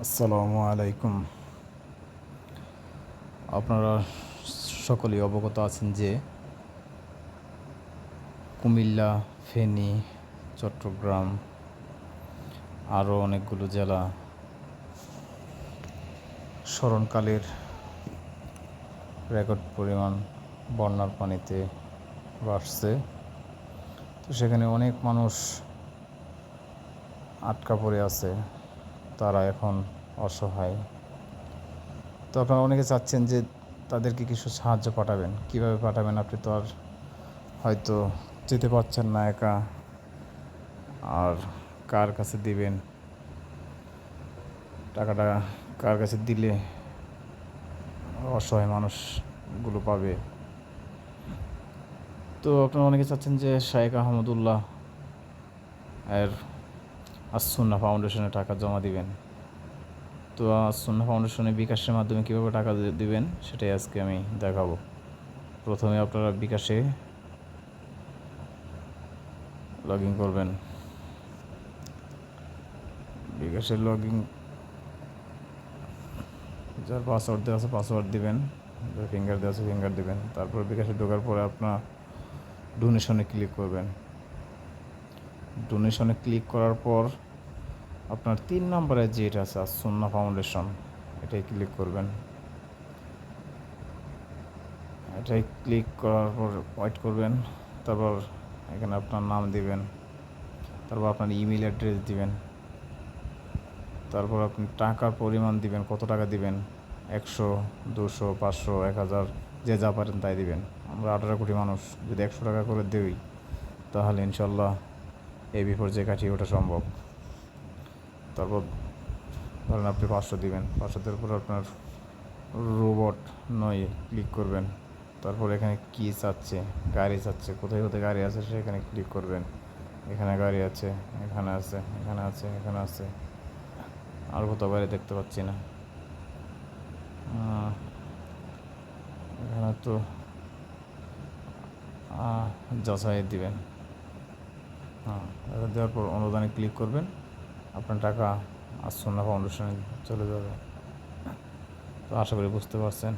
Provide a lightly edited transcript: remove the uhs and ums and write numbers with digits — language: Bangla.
আসসালামু আলাইকুম। আপনারা সকলেই অবগত আছেন যে কুমিল্লা, ফেনী, চট্টগ্রাম আরও অনেকগুলো জেলা স্মরণকালের রেকর্ড পরিমাণ বন্যার পানিতে ভাসছে। তো সেখানে অনেক মানুষ আটকা পড়ে আছে, তারা এখন অসহায়। তো আপনারা অনেকে চাচ্ছেন যে তাদেরকে কিছু সাহায্য পাঠাবেন। কিভাবে পাঠাবেন? আপনি তো আর হয়তো যেতে পারছেন না একা, আর কার কাছে দিবেন টাকাটা? কার কাছে দিলে অসহায় মানুষগুলো পাবে? তো আপনারা অনেকে চাচ্ছেন যে শায়েখ আহমদুল্লাহ এর আসুন্না ফাউন্ডেশনে টাকা জমা দিবেন। তো আসুন্না ফাউন্ডেশনে বিকাশের মাধ্যমে কীভাবে টাকা দিবেন সেটাই আজকে আমি দেখাবো। প্রথমে আপনারা বিকাশে লগ ইন করবেন। বিকাশের লগ ইন, যার পাসওয়ার্ড দেওয়া আছে পাসওয়ার্ড দিবেন, যার ফিঙ্গার দেওয়া আছে ফিঙ্গার দিবেন। তারপর বিকাশে ঢোকার পরে আপনার ডোনেশনে ক্লিক করবেন। ডোনেশনে ক্লিক করার পর আপনার 3 নম্বরে যেটা আছে আসুন্না ফাউন্ডেশন, এটাই ক্লিক করবেন। এটাই ক্লিক করার পর ওয়েট করবেন। তারপর এখানে আপনার নাম দিবেন, তারপর আপনার ইমেল অ্যাড্রেস দিবেন, তারপর আপনি টাকার পরিমাণ দিবেন, কত টাকা দিবেন, 100, 200, 500, 1000, যে যা পারেন তাই দিবেন। আমরা 18 কোটি মানুষ, যদি 100 টাকা করে দিই তাহলে ইনশাল্লাহ এই বিপর্যয় কাটিয়ে ওঠা সম্ভব। তারপর ধরেন আপনি 500 দিবেন, 500 দেওয়ার পর আপনার রোবট নয় ক্লিক করবেন। তারপর এখানে কি চাচ্ছে, গাড়ি চাচ্ছে, কোথায় কোথায় গাড়ি আছে সেখানে ক্লিক করবেন। এখানে গাড়ি আছে, এখানে আছে, এখানে আছে, এখানে আছে, আর কোথাও গাড়ি দেখতে পাচ্ছি না। এখানে তো যাচাই দিবেন। দেওয়ার পর অনুদানে ক্লিক করবেন, আপনার টাকা আসুন্না ফাউন্ডেশনে চলে যাবে। তো আশা করি বুঝতে পারছেন।